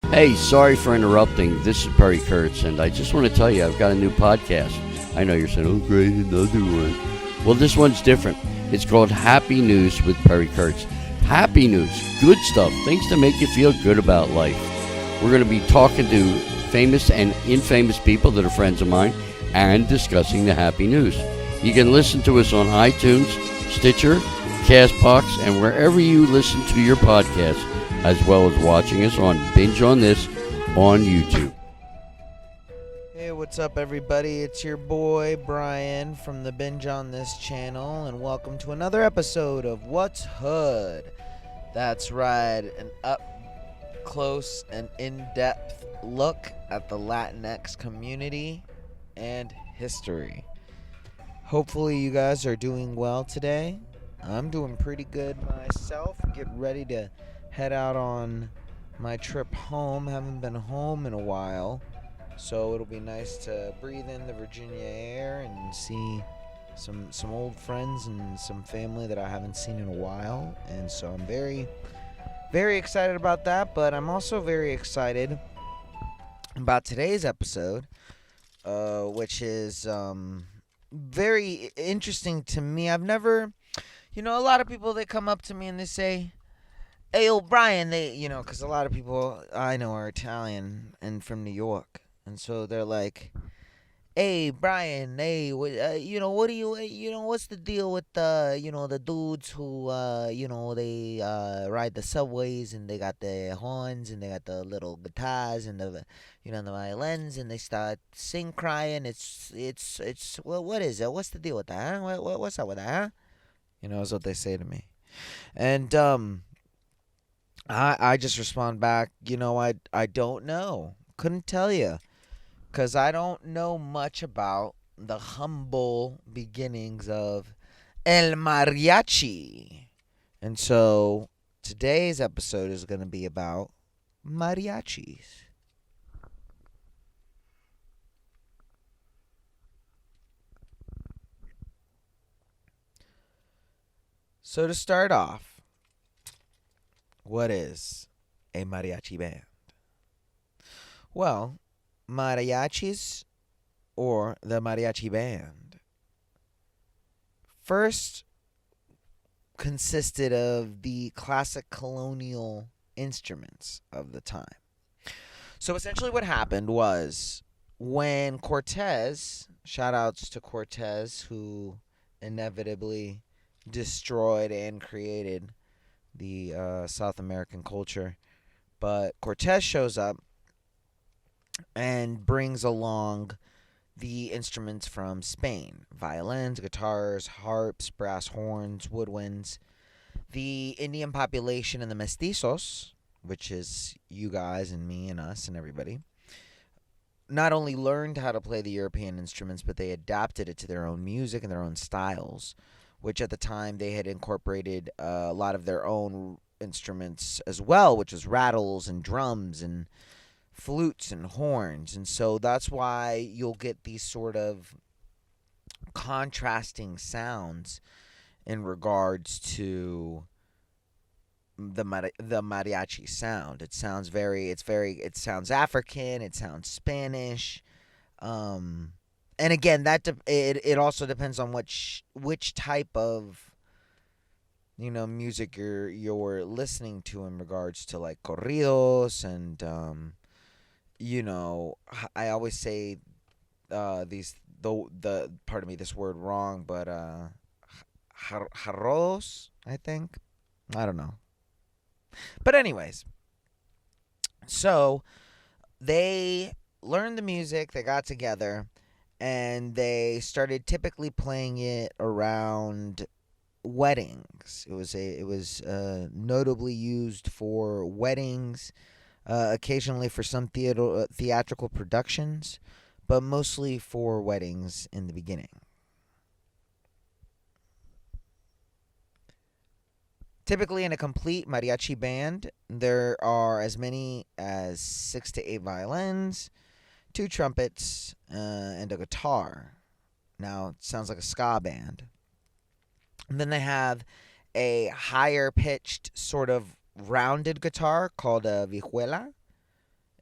Hey, sorry for interrupting. This is Perry Kurtz, and I just want to tell you I've got a new podcast. I know you're saying, oh, great, another one. Well, this one's different. It's called Happy News with Perry Kurtz. Happy news, good stuff, things to make you feel good about life. We're going to be talking to famous and infamous people that are friends of mine and discussing the happy news. You can listen to us on iTunes, Stitcher, Castbox, and wherever you listen to your podcasts, as well as watching us on Binge on This on YouTube. Hey, what's up, everybody? It's your boy, Bryan, from the Binge on This channel, and welcome to another episode of What's Hood. That's right, an up-close and in-depth look at the Latinx community and history. Hopefully you guys are doing well today. I'm doing pretty good myself. Get ready to head out on my trip home. Haven't been home in a while, so it'll be nice to breathe in the Virginia air and see some old friends and some family that I haven't seen in a while. And so I'm very, very excited about that. But I'm also very excited about today's episode, which is very interesting to me. I've never, a lot of people, they come up to me and they say, hey, Bryan, because a lot of people I know are Italian and from New York. And so they're like, hey, Bryan, hey, what do you, what's the deal with the dudes who, they ride the subways and they got the horns and they got the little guitars and the violins and they start crying. Well, what is it? What's the deal with that? Huh? What's up with that? Huh? Is what they say to me. And, I just respond back, I don't know. Couldn't tell you. Because I don't know much about the humble beginnings of El Mariachi. And so today's episode is going to be about mariachis. So to start off, what is a mariachi band? Well, mariachis, or the mariachi band, first consisted of the classic colonial instruments of the time. So essentially what happened was when Cortez, shout outs to Cortez, who inevitably destroyed and created the South American culture, but Cortez shows up and brings along the instruments from Spain: violins, guitars, harps, brass horns, woodwinds. The Indian population and the mestizos, which is you guys and me and us and everybody, not only learned how to play the European instruments, but they adapted it to their own music and their own styles, which at the time they had incorporated a lot of their own instruments as well, which was rattles and drums and flutes and horns. And so that's why you'll get these sort of contrasting sounds in regards to the mariachi sound. It sounds it sounds African, it sounds Spanish. And again, it also depends on which type of music you're listening to in regards to like corridos and I always say pardon me this word wrong, but jarros, I think. I don't know. But anyways, so they learned the music, they got together, and they started typically playing it around weddings. It was notably used for weddings, occasionally for some theatrical productions, but mostly for weddings in the beginning. Typically, in a complete mariachi band, there are as many as 6 to 8 violins, 2 trumpets, and a guitar. Now, it sounds like a ska band. And then they have a higher pitched sort of rounded guitar called a vihuela.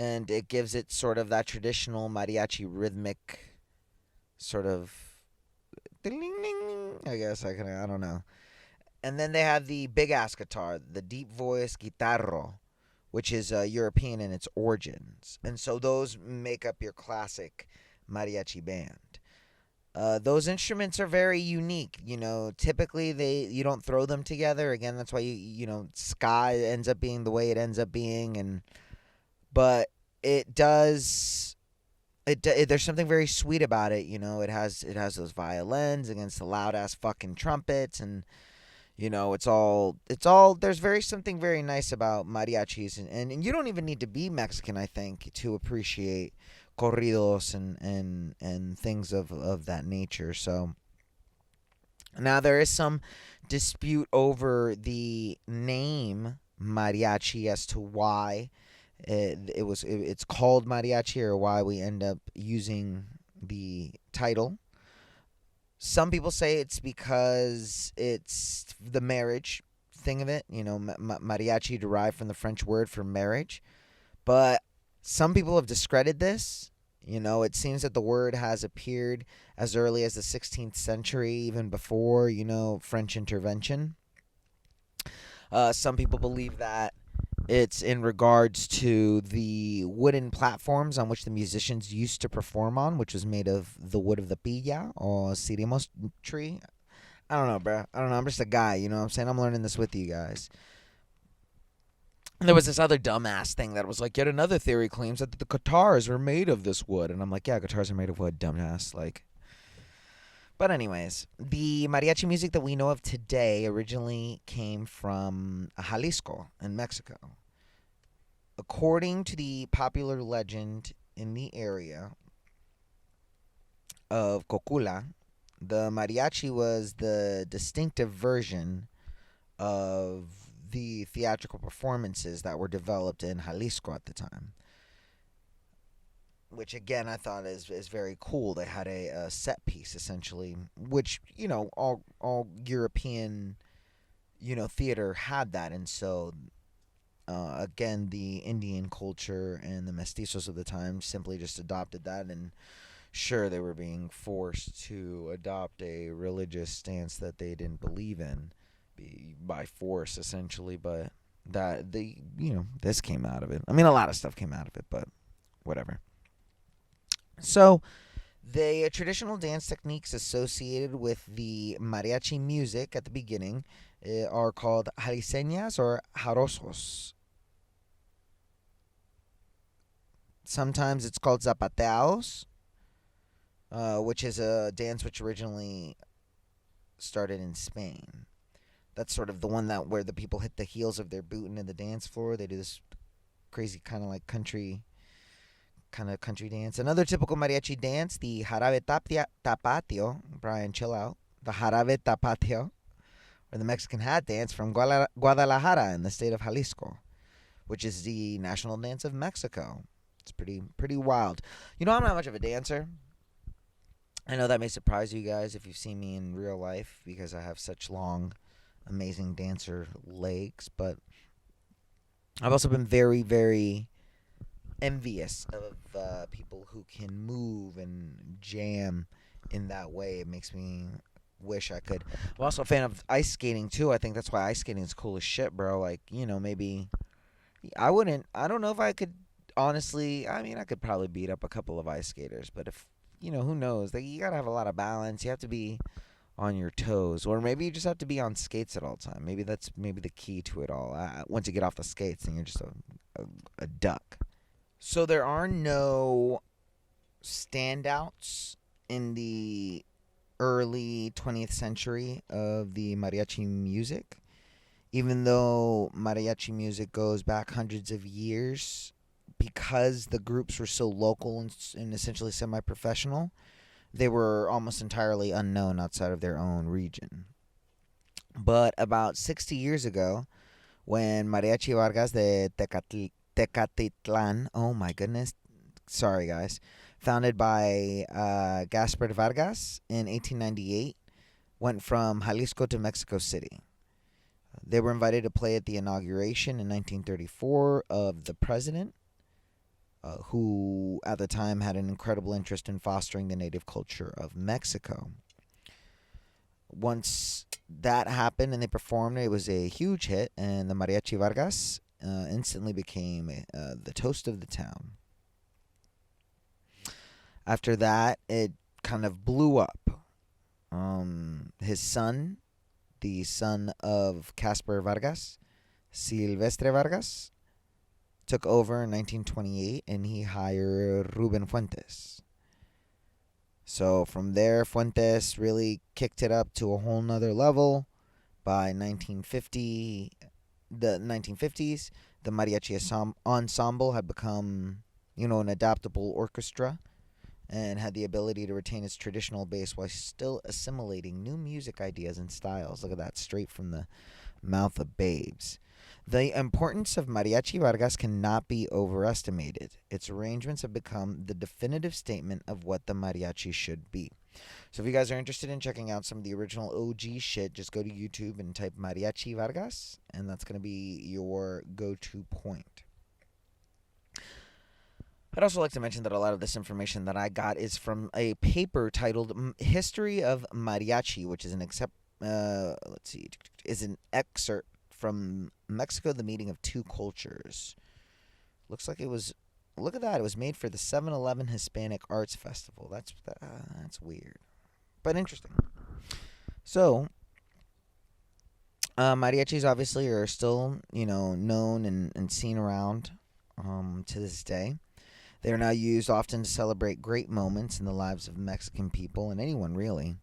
and it gives it sort of that traditional mariachi rhythmic sort of ding, I guess I don't know. And then they have the big ass guitar, the deep voice guitarro, which is European in its origins. And so those make up your classic mariachi band. Those instruments are very unique. Typically you don't throw them together. Again, that's why ska ends up being the way it ends up being, but it does. There's something very sweet about it. It has those violins against the loud ass fucking trumpets, and it's all there's something very nice about mariachis, and you don't even need to be Mexican, I think, to appreciate corridos and things of that nature. So now there is some dispute over the name mariachi as to why it's called mariachi, or why we end up using the title. Some people say it's because it's the marriage thing of it. Mariachi derived from the French word for marriage. But some people have discredited this. It seems that the word has appeared as early as the 16th century, even before, French intervention. Some people believe that it's in regards to the wooden platforms on which the musicians used to perform on, which was made of the wood of the pilla or sirimos tree. I don't know, bro. I don't know. I'm just a guy, you know what I'm saying? I'm learning this with you guys. There was this other dumbass thing that was like, yet another theory claims that the guitars were made of this wood. And I'm like, yeah, guitars are made of wood, dumbass. But anyways, the mariachi music that we know of today originally came from Jalisco in Mexico. According to the popular legend in the area of Cocula, the mariachi was the distinctive version of the theatrical performances that were developed in Jalisco at the time. Which, again, I thought is very cool. They had a set piece, essentially, which, all European, theater had that. And so, again, the Indian culture and the mestizos of the time simply just adopted that. And sure, they were being forced to adopt a religious stance that they didn't believe in by force, essentially. But this came out of it. I mean, a lot of stuff came out of it, but whatever. So, the traditional dance techniques associated with the mariachi music at the beginning are called jaliseñas or jarosos. Sometimes it's called zapateados, which is a dance which originally started in Spain. That's sort of the one where the people hit the heels of their boot into the dance floor. They do this crazy kind of like country dance. Another typical mariachi dance, the jarabe tapatio. Bryan, chill out. The jarabe tapatio, or the Mexican hat dance from Guadalajara in the state of Jalisco, which is the national dance of Mexico. It's pretty wild. I'm not much of a dancer. I know that may surprise you guys if you've seen me in real life, because I have such long, amazing dancer legs. But I've also been very, very envious of people who can move and jam in that way. It makes me wish I could. I'm also a fan of ice skating too. I think that's why ice skating is cool as shit, bro. Maybe I don't know if I could, honestly. I mean, I could probably beat up a couple of ice skaters, but if who knows? You gotta have a lot of balance. You have to be on your toes, or maybe you just have to be on skates at all time. Maybe that's the key to it all. Once you get off the skates, then you're just a duck. So there are no standouts in the early 20th century of the mariachi music. Even though mariachi music goes back hundreds of years, because the groups were so local and essentially semi-professional, they were almost entirely unknown outside of their own region. But about 60 years ago, when Mariachi Vargas de Tecatitlan, oh my goodness, sorry guys, founded by Gaspar Vargas in 1898, went from Jalisco to Mexico City. They were invited to play at the inauguration in 1934 of the president, who at the time had an incredible interest in fostering the native culture of Mexico. Once that happened and they performed, it was a huge hit, and the Mariachi Vargas instantly became the toast of the town. After that, it kind of blew up. His son, the son of Caspar Vargas, Silvestre Vargas, took over in 1928, and he hired Ruben Fuentes. So from there, Fuentes really kicked it up to a whole nother level. By 1950, the 1950s, the mariachi ensemble had become, an adaptable orchestra, and had the ability to retain its traditional base while still assimilating new music ideas and styles. Look at that, straight from the mouth of babes. The importance of Mariachi Vargas cannot be overestimated. Its arrangements have become the definitive statement of what the mariachi should be. So if you guys are interested in checking out some of the original OG shit, just go to YouTube and type Mariachi Vargas, and that's going to be your go-to point. I'd also like to mention that a lot of this information that I got is from a paper titled History of Mariachi, which is an excerpt from Mexico, the Meeting of Two Cultures. Looks like it was, look at that, it was made for the 7-Eleven Hispanic Arts Festival. That's weird, but interesting. So, mariachis obviously are still, known and seen around to this day. They are now used often to celebrate great moments in the lives of Mexican people, and anyone really,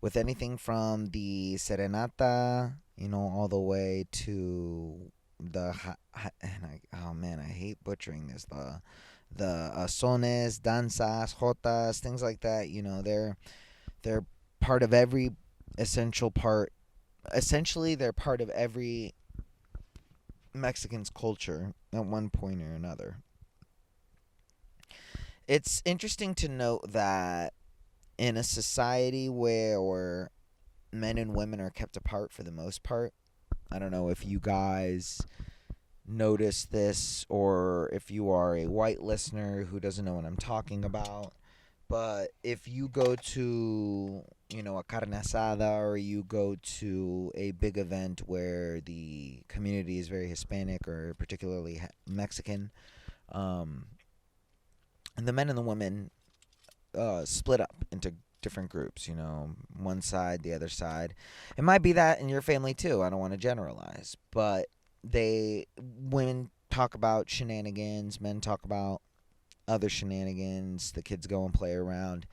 with anything from the serenata, all the way to the I hate butchering this, the sones, danzas, jotas, things like that. They're part of every essential part. Essentially, they're part of every Mexican's culture at one point or another. It's interesting to note that in a society where men and women are kept apart for the most part, I don't know if you guys notice this, or if you are a white listener who doesn't know what I'm talking about, but if you go to, a carne asada, or you go to a big event where the community is very Hispanic or particularly Mexican, and the men and the women split up into different groups, one side, the other side. It might be that in your family too. I don't want to generalize, but women talk about shenanigans, men talk about other shenanigans, the kids go and play around.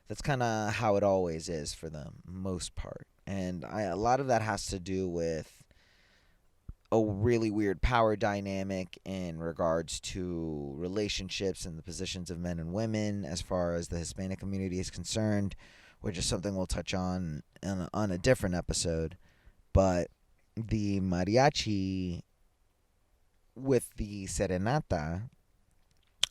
That's kind of how it always is for the most part. And a lot of that has to do with a really weird power dynamic in regards to relationships and the positions of men and women as far as the Hispanic community is concerned, which is something we'll touch on a different episode. But the mariachi with the serenata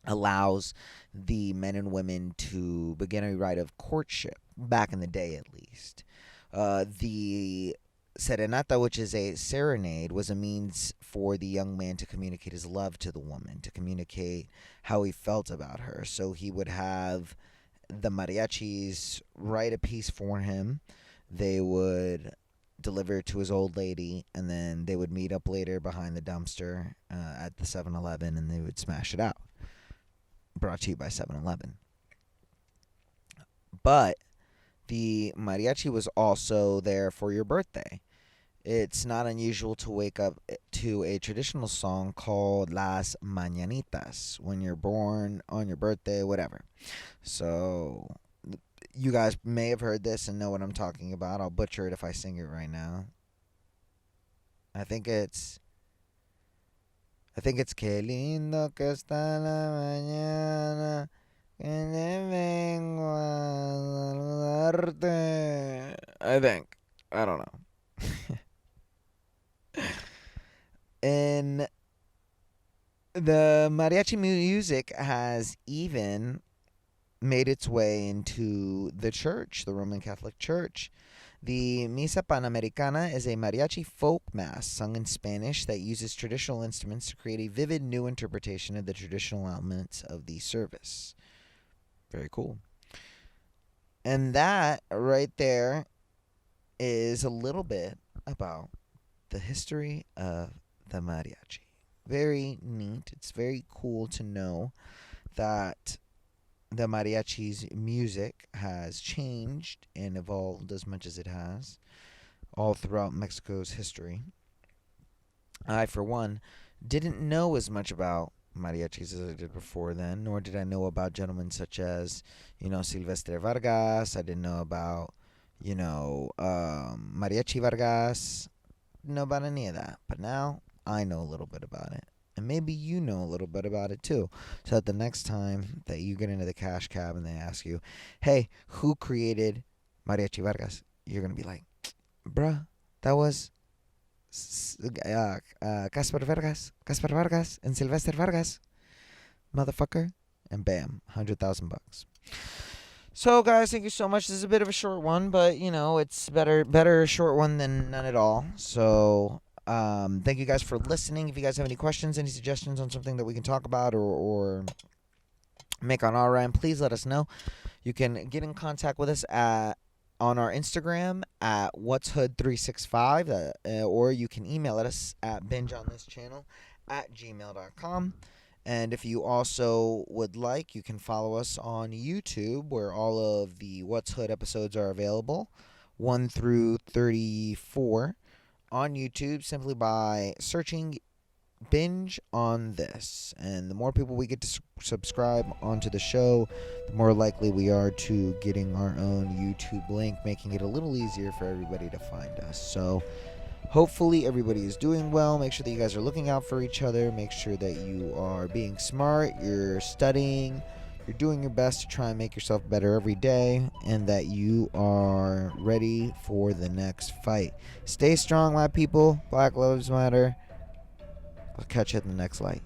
allows the men and women to begin a rite of courtship, back in the day at least. The serenata, which is a serenade, was a means for the young man to communicate his love to the woman, to communicate how he felt about her. So he would have the mariachis write a piece for him. They would deliver it to his old lady, and then they would meet up later behind the dumpster at the 7-Eleven, and they would smash it out. Brought to you by 7-Eleven. But the mariachi was also there for your birthday. It's not unusual to wake up to a traditional song called Las Mañanitas when you're born, on your birthday, whatever. So you guys may have heard this and know what I'm talking about. I'll butcher it if I sing it right now. I think it's Que lindo que está la mañana, que te vengo a saludarte. I think. I don't know. And the mariachi music has even made its way into the church, the Roman Catholic Church. The Misa Panamericana is a mariachi folk mass sung in Spanish that uses traditional instruments to create a vivid new interpretation of the traditional elements of the service. Very cool. And that right there is a little bit about the history of the mariachi. Very neat. It's very cool to know that the mariachi's music has changed and evolved as much as it has all throughout Mexico's history. I, for one, didn't know as much about mariachis as I did before then, nor did I know about gentlemen such as, Silvestre Vargas. I didn't know about, Mariachi Vargas. Didn't know about any of that. But now I know a little bit about it. And maybe you know a little bit about it too. So that the next time that you get into the cash cab and they ask you, hey, who created Mariachi Vargas? You're going to be like, bruh, that was Caspar Vargas and Sylvester Vargas, motherfucker. And bam, $100,000. So, guys, thank you so much. This is a bit of a short one, but, it's better a short one than none at all. So, thank you guys for listening. If you guys have any questions, any suggestions on something that we can talk about or make on our end, please let us know. You can get in contact with us on our Instagram at whatshood365, or you can email us at bingeonthischannel@gmail.com. And if you also would like, you can follow us on YouTube, where all of the What's Hood episodes are available, 1 through 34, on YouTube, simply by searching Binge on This. And the more people we get to subscribe onto the show, the more likely we are to getting our own YouTube link, making it a little easier for everybody to find us. So hopefully everybody is doing well. Make sure that you guys are looking out for each other. Make sure that you are being smart, you're studying, you're doing your best to try and make yourself better every day, and that you are ready for the next fight. Stay strong, my people. Black Lives Matter. I'll catch you at the next light.